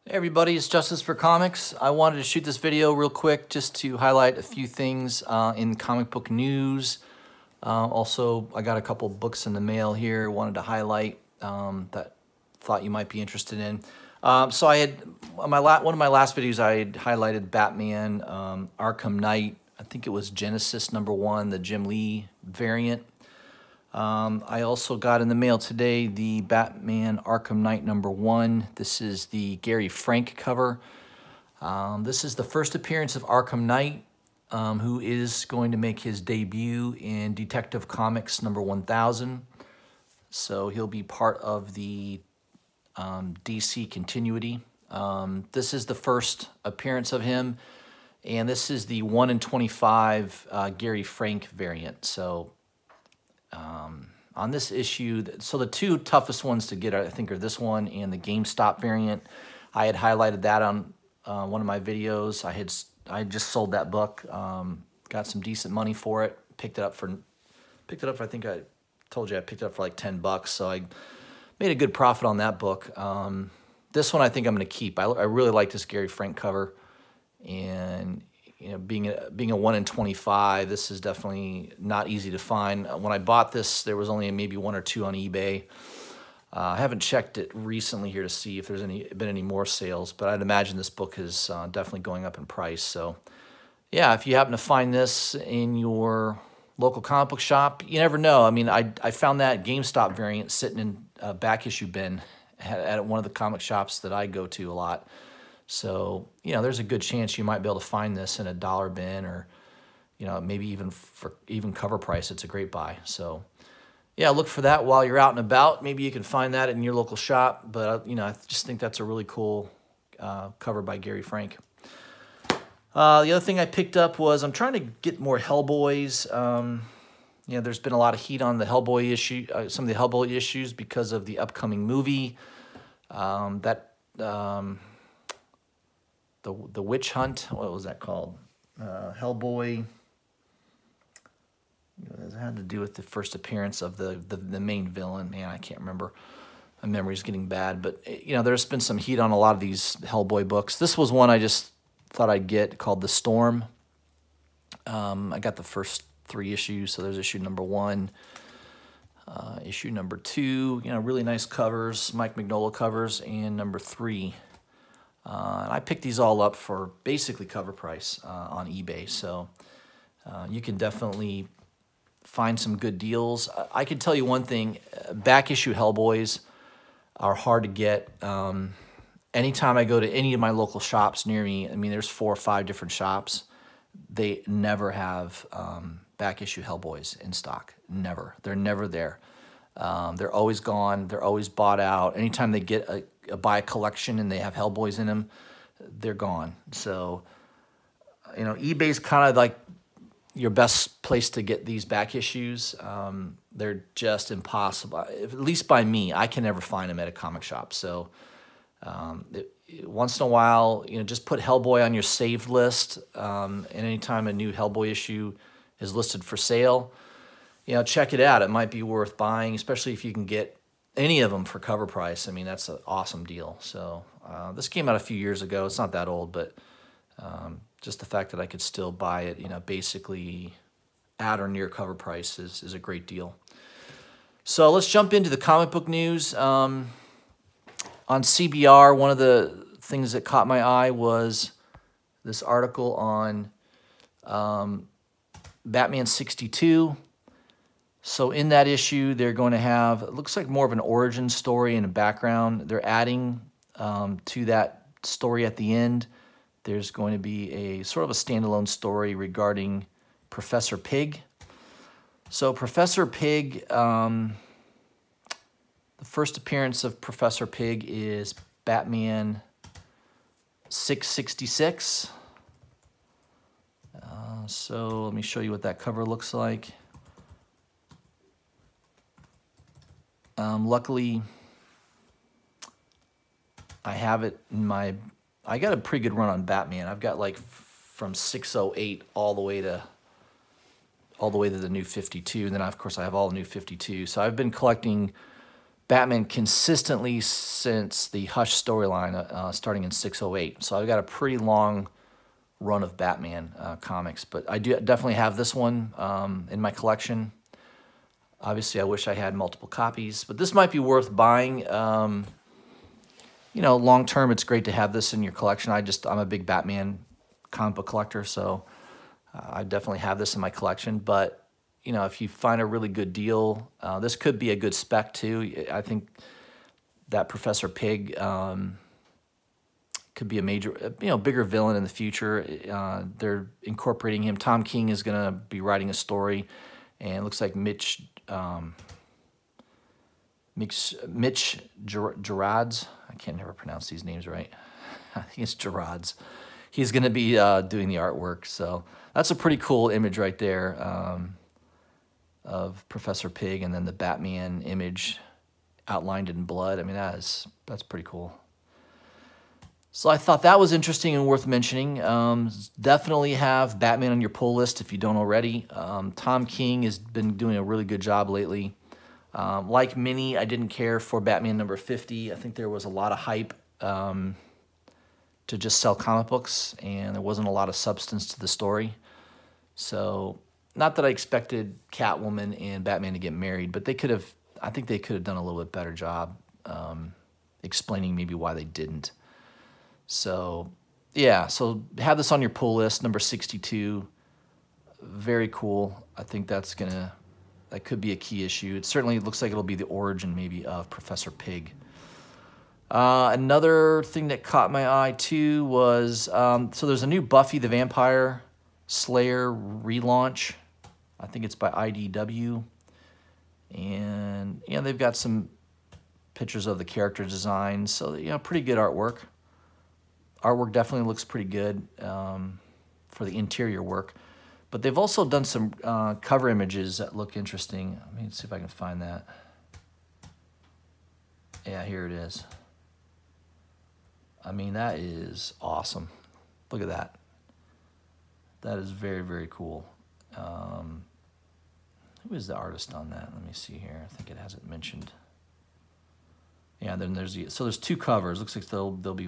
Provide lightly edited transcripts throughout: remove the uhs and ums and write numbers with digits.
Hey everybody, it's Justice for Comics. I wanted to shoot this video real quick just to highlight a few things in comic book news. Also, I got a couple books in the mail here, wanted to highlight that thought you might be interested in. So I had, one of my last videos, I had highlighted Batman Arkham Knight. I think it was Genesis #1, the Jim Lee variant. I also got in the mail today the Batman Arkham Knight #1. This is the Gary Frank cover. This is the first appearance of Arkham Knight, who is going to make his debut in Detective Comics #1000. So he'll be part of the DC continuity. This is the first appearance of him, and this is the 1 in 25 Gary Frank variant. So on this issue, so the two toughest ones to get, I think, are this one and the GameStop variant. I had highlighted that on one of my videos. I just sold that book, got some decent money for it. Picked it up for I think I told you I picked it up for like 10 bucks. So I made a good profit on that book. This one I think I'm going to keep. I really like this Gary Frank cover, and you know, being a 1 in 25, this is definitely not easy to find. When I bought this, there was only maybe 1 or 2 on eBay. I haven't checked it recently here to see if there's been any more sales, but I'd imagine this book is definitely going up in price. So, yeah, if you happen to find this in your local comic book shop, you never know. I mean, I found that GameStop variant sitting in a back issue bin at one of the comic shops that I go to a lot. So, you know, there's a good chance you might be able to find this in a dollar bin, or, you know, maybe even for cover price. It's a great buy. So, yeah, look for that while you're out and about. Maybe you can find that in your local shop. But, you know, I just think that's a really cool cover by Gary Frank. The other thing I picked up was I'm trying to get more Hellboys. You know, there's been a lot of heat on the Hellboy issue, some of the Hellboy issues because of the upcoming movie. The Witch Hunt, what was that called? Hellboy. It had to do with the first appearance of the main villain. Man, I can't remember. My memory's getting bad. But, you know, there's been some heat on a lot of these Hellboy books. This was one I just thought I'd get, called The Storm. I got the first 3 issues, so there's issue #1. Issue #2, you know, really nice covers, Mike Mignola covers, and #3. And I picked these all up for basically cover price on eBay, so you can definitely find some good deals. I can tell you one thing, back issue Hellboys are hard to get. Anytime I go to any of my local shops near me, I mean, there's 4 or 5 different shops, they never have back issue Hellboys in stock. Never. They're never there. They're always gone. They're always bought out. Anytime they get buy a collection and they have Hellboys in them, they're gone. So, you know, eBay's kind of like your best place to get these back issues. They're just impossible. At least by me, I can never find them at a comic shop. So, once in a while, you know, just put Hellboy on your saved list. And anytime a new Hellboy issue is listed for sale, you know, check it out. It might be worth buying, especially if you can get any of them for cover price. I mean, that's an awesome deal. So this came out a few years ago. It's not that old, but just the fact that I could still buy it, you know, basically at or near cover price is a great deal. So let's jump into the comic book news. On CBR, one of the things that caught my eye was this article on Batman 62. So in that issue, they're going to have, it looks like more of an origin story and a background. They're adding to that story at the end. There's going to be a sort of a standalone story regarding Professor Pig. So Professor Pig, the first appearance of Professor Pig is Batman 666. So let me show you what that cover looks like. Luckily, I have it in my, I got a pretty good run on Batman. I've got like from 608 all the way to the new 52. And then, of course, I have all the new 52. So I've been collecting Batman consistently since the Hush storyline, starting in 608. So I've got a pretty long run of Batman comics, but I do definitely have this one in my collection. Obviously, I wish I had multiple copies, but this might be worth buying. You know, long term, it's great to have this in your collection. I'm a big Batman comic book collector, so I definitely have this in my collection. But you know, if you find a really good deal, this could be a good spec too. I think that Professor Pig could be a major, bigger villain in the future. They're incorporating him. Tom King is going to be writing a story, and it looks like Mitch Gerads. I can never pronounce these names right. I think it's Gerads. He's going to be doing the artwork, so that's a pretty cool image right there of Professor Pig, and then the Batman image outlined in blood. I mean, that's pretty cool. So I thought that was interesting and worth mentioning. Definitely have Batman on your pull list if you don't already. Tom King has been doing a really good job lately. Like Minnie, I didn't care for Batman number 50. I think there was a lot of hype to just sell comic books, and there wasn't a lot of substance to the story. So, not that I expected Catwoman and Batman to get married, but I think they could have done a little bit better job explaining maybe why they didn't. So, yeah, so have this on your pull list, number 62. Very cool. I think that could be a key issue. It certainly looks like it'll be the origin maybe of Professor Pig. Another thing that caught my eye too was, so there's a new Buffy the Vampire Slayer relaunch. I think it's by IDW. And, they've got some pictures of the character designs. So, pretty good artwork. Artwork definitely looks pretty good for the interior work. But they've also done some cover images that look interesting. Let me see if I can find that. Yeah, here it is. I mean, that is awesome. Look at that. That is very, very cool. Who is the artist on that? Let me see here. I think it has it mentioned. Yeah, then there's two covers. Looks like there'll be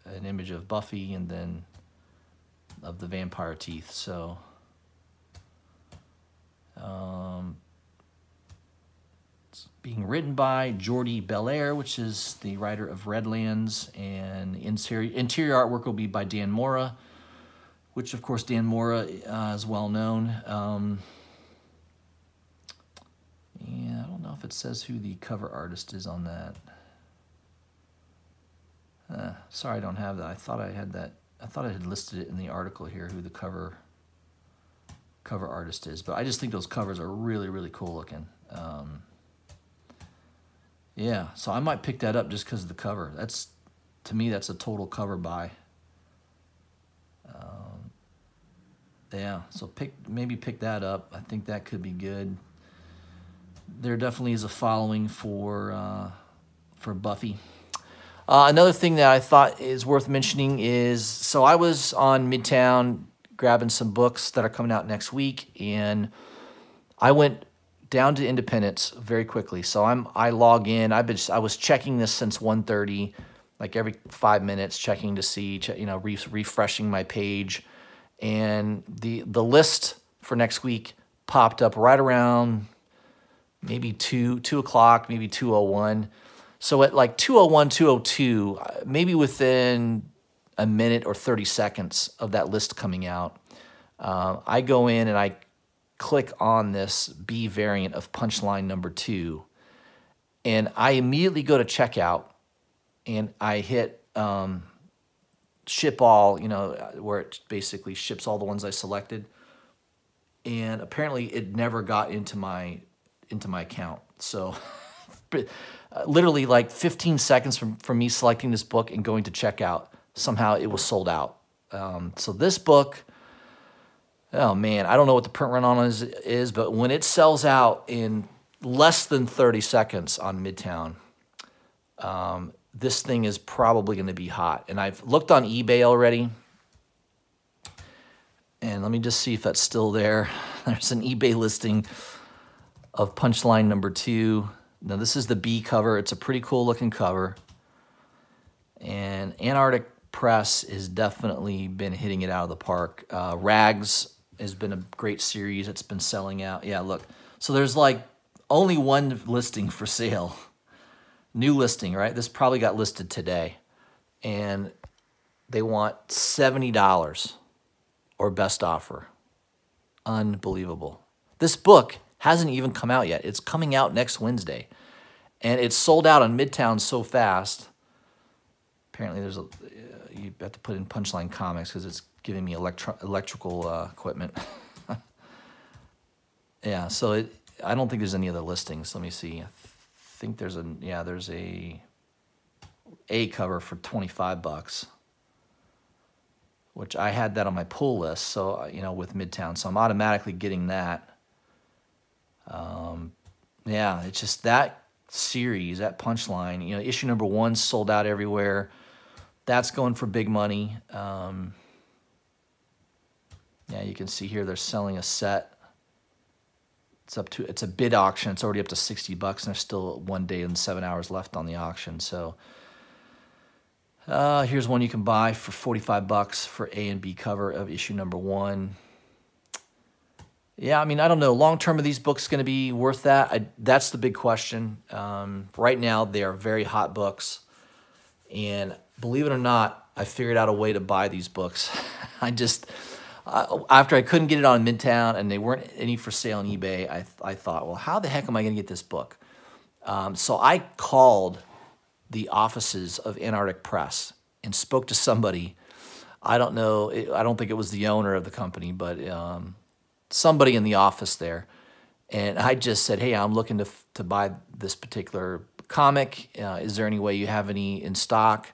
an image of Buffy and then of the vampire teeth. So it's being written by Jordi Belair, which is the writer of Redlands, and the interior artwork will be by Dan Mora, which of course Dan Mora is well known. Yeah, I don't know if it says who the cover artist is on that. Sorry, I don't have that. I thought I had that. I thought I had listed it in the article here, who the cover artist is. But I just think those covers are really, really cool looking. Yeah, so I might pick that up just because of the cover. To me, that's a total cover buy. Yeah, so maybe pick that up. I think that could be good. There definitely is a following for Buffy. Another thing that I thought is worth mentioning is, so I was on Midtown grabbing some books that are coming out next week, and I went down to Independence very quickly. So I log in. I was checking this since 1:30, like every 5 minutes, checking to see, refreshing my page, and the list for next week popped up right around maybe 2 o'clock, maybe 2:01. So at like 2:01, 2:02, maybe within a minute or 30 seconds of that list coming out, I go in and I click on this B variant of Punchline number 2, and I immediately go to checkout, and I hit ship all, where it basically ships all the ones I selected, and apparently it never got into my account. So literally like 15 seconds from me selecting this book and going to checkout, somehow it was sold out. So this book, oh man, I don't know what the print run on is, but when it sells out in less than 30 seconds on Midtown, this thing is probably going to be hot. And I've looked on eBay already, and let me just see if that's still there. There's an eBay listing of Punchline number 2. Now this is the B cover. It's a pretty cool looking cover. And Antarctic Press has definitely been hitting it out of the park. Rags has been a great series. It's been selling out. Yeah, look. So there's like only one listing for sale. New listing, right? This probably got listed today. And they want $70 or best offer. Unbelievable. This book hasn't even come out yet. It's coming out next Wednesday. And it's sold out on Midtown so fast. Apparently there's a, you have to put in Punchline Comics because it's giving me electrical equipment. Yeah, so I don't think there's any other listings. Let me see. I think there's there's a cover for $25, which I had that on my pull list. So with Midtown, so I'm automatically getting that. Yeah, it's just that series, that Punchline. Issue number 1 sold out everywhere. That's going for big money. Yeah, you can see here they're selling a set. It's a bid auction. It's already up to $60, and there's still 1 day and 7 hours left on the auction. So here's one you can buy for $45 for A and B cover of issue number 1. Yeah, I mean, I don't know. Long term, are these books going to be worth that? That's the big question. Right now, they are very hot books. And believe it or not, I figured out a way to buy these books. After I couldn't get it on Midtown and they weren't any for sale on eBay, I thought, well, how the heck am I going to get this book? So I called the offices of Antarctic Press and spoke to somebody. I don't know. I don't think it was the owner of the company, but somebody in the office there. And I just said, hey, I'm looking to buy this particular comic. Is there any way you have any in stock?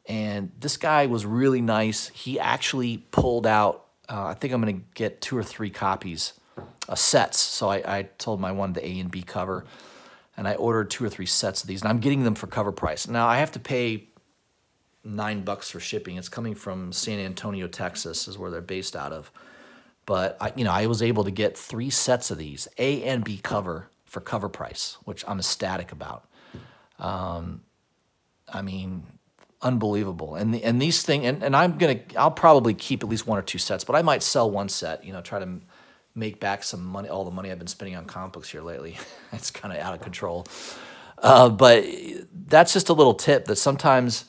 And this guy was really nice. He actually pulled out, I think I'm going to get 2 or 3 copies, sets. So I told him I wanted the A and B cover, and I ordered 2 or 3 sets of these, and I'm getting them for cover price. Now, I have to pay $9 for shipping. It's coming from San Antonio, Texas, is where they're based out of. But I was able to get 3 sets of these, A and B cover, for cover price, which I'm ecstatic about. I mean, unbelievable. And these things, and I'll probably keep at least 1 or 2 sets, but I might sell 1 set, try to make back some money, all the money I've been spending on comic books here lately. It's kind of out of control. But that's just a little tip that sometimes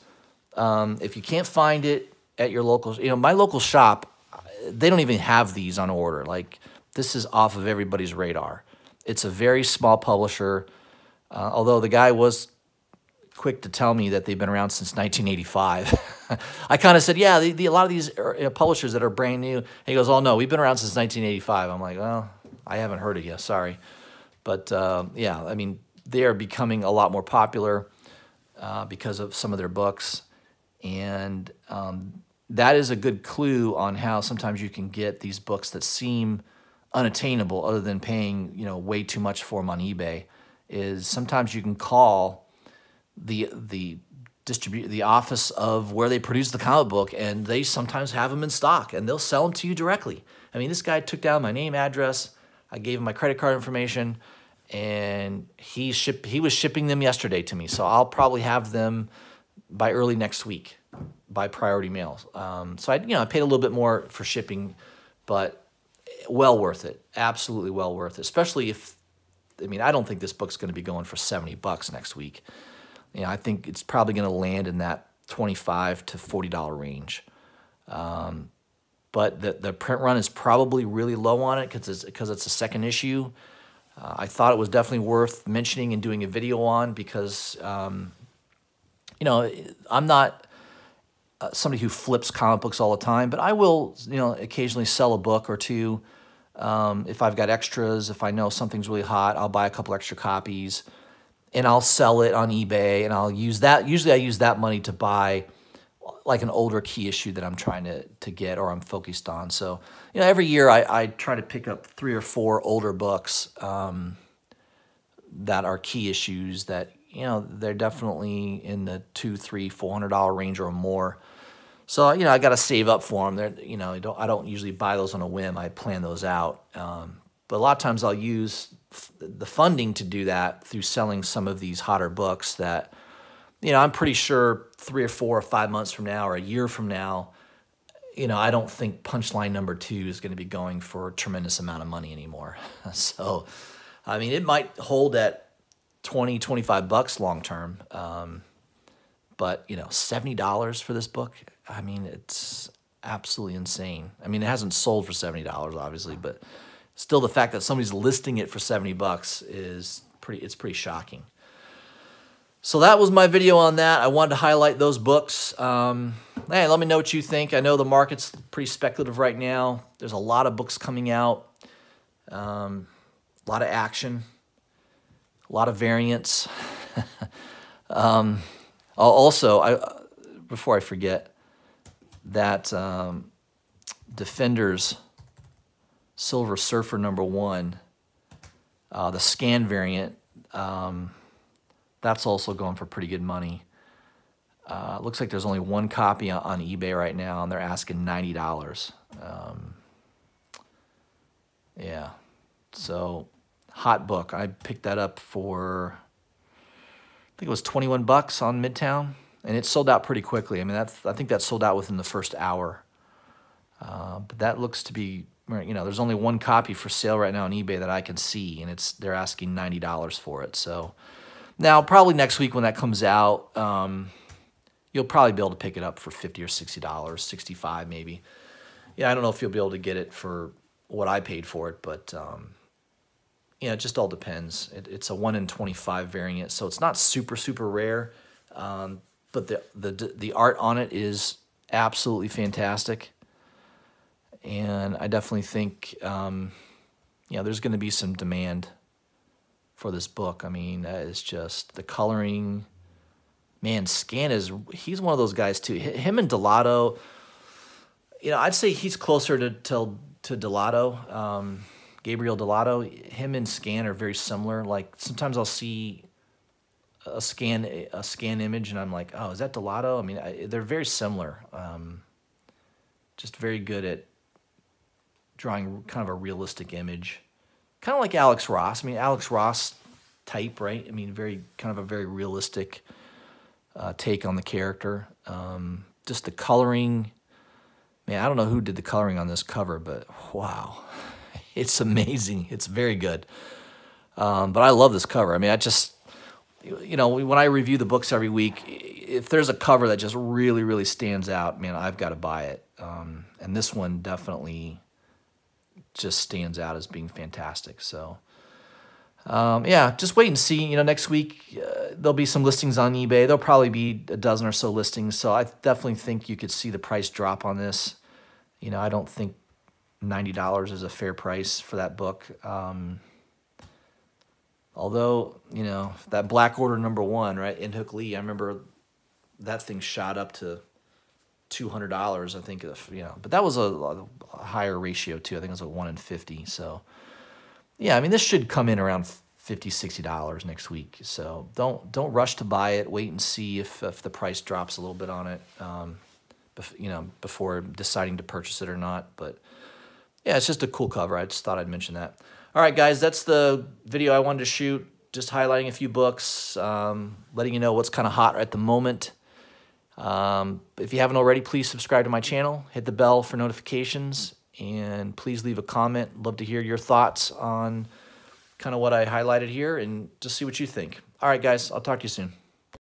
if you can't find it at your local, my local shop, they don't even have these on order. Like, this is off of everybody's radar. It's a very small publisher, although the guy was quick to tell me that they've been around since 1985. I kind of said, yeah, a lot of these publishers that are brand new. And he goes, oh, no, we've been around since 1985. I'm like, well, I haven't heard of you, sorry. But, yeah, I mean, they are becoming a lot more popular because of some of their books. And that is a good clue on how sometimes you can get these books that seem unattainable other than paying, way too much for them on eBay, is sometimes you can call the office of where they produce the comic book, and they sometimes have them in stock, and they'll sell them to you directly. I mean, this guy took down my name, address, I gave him my credit card information, and he was shipping them yesterday to me, so I'll probably have them by early next week by priority mail. So I paid a little bit more for shipping, but well worth it. Absolutely well worth it. Especially I don't think this book's going to be going for $70 next week. I think it's probably going to land in that $25 to $40 range. But the print run is probably really low on it because it's a second issue. I thought it was definitely worth mentioning and doing a video on because, I'm not somebody who flips comic books all the time, but I will, occasionally sell a book or two. If I've got extras, if I know something's really hot, I'll buy a couple extra copies and I'll sell it on eBay, and I'll use that. Usually I use that money to buy like an older key issue that I'm trying to get or I'm focused on. So, every year I try to pick up 3 or 4 older books that are key issues that, they're definitely in the $200, $300, $400 range or more. So, I got to save up for them. I don't usually buy those on a whim. I plan those out. But a lot of times I'll use the funding to do that through selling some of these hotter books that, you know, I'm pretty sure 3 or 4 or 5 months from now or a year from now, you know, I don't think Punchline #2 is going to be going for a tremendous amount of money anymore. So, I mean, it might hold at 20, 25 bucks long term. But, you know, $70 for this book, I mean, it's absolutely insane. I mean, it hasn't sold for $70, obviously, but still the fact that somebody's listing it for 70 bucks is pretty shocking. So that was my video on that. I wanted to highlight those books. Hey, let me know what you think. I know the market's pretty speculative right now. There's a lot of books coming out, a lot of action, a lot of variance. Also, before I forget, that Defenders Silver Surfer #1, the scan variant, that's also going for pretty good money. Looks like there's only one copy on eBay right now, and they're asking $90. Yeah, so hot book. I picked that up for, I think it was 21 bucks on Midtown, and it sold out pretty quickly. I mean, I think that sold out within the first hour. But that looks to be, you know, there's only one copy for sale right now on eBay that I can see, and they're asking $90 for it. So now probably next week when that comes out, you'll probably be able to pick it up for $50 or $60, $65 maybe. Yeah, I don't know if you'll be able to get it for what I paid for it, but you know, it just all depends. It's a 1 in 25 variant, so it's not super rare, but the art on it is absolutely fantastic, and I definitely think you know, there's going to be some demand for this book. I mean, that is just the coloring. Man, Scan he's one of those guys too. Him and Dell'Otto, you know, I'd say he's closer to Dell'Otto. Gabriel Dell'Otto, him and Scan are very similar. Like sometimes I'll see a scan image and I'm like, oh, is that Dell'Otto? I mean, they're very similar. Just very good at drawing kind of a realistic image, kind of like Alex Ross. I mean, Alex Ross type, right? I mean, kind of a very realistic take on the character. Just the coloring. Man, I don't know who did the coloring on this cover, but wow. It's amazing. It's very good. But I love this cover. I mean, you know, when I review the books every week, if there's a cover that just really stands out, man, I've got to buy it. And this one definitely just stands out as being fantastic. So, yeah, just wait and see. You know, next week there'll be some listings on eBay. There'll probably be a dozen or so listings. So I definitely think you could see the price drop on this. You know, I don't think $90 is a fair price for that book. Although, you know, that Black Order #1, right, In-Hook Lee, I remember that thing shot up to $200, I think, you know, but that was a higher ratio too. I think it was a 1 in 50. So, yeah, I mean, this should come in around $50, $60 next week. So don't rush to buy it. Wait and see if the price drops a little bit on it, you know, before deciding to purchase it or not. But yeah, it's just a cool cover. I just thought I'd mention that. All right, guys, that's the video I wanted to shoot, just highlighting a few books, letting you know what's kind of hot at the moment. If you haven't already, please subscribe to my channel, hit the bell for notifications, and please leave a comment. Love to hear your thoughts on kind of what I highlighted here and just see what you think. All right, guys, I'll talk to you soon.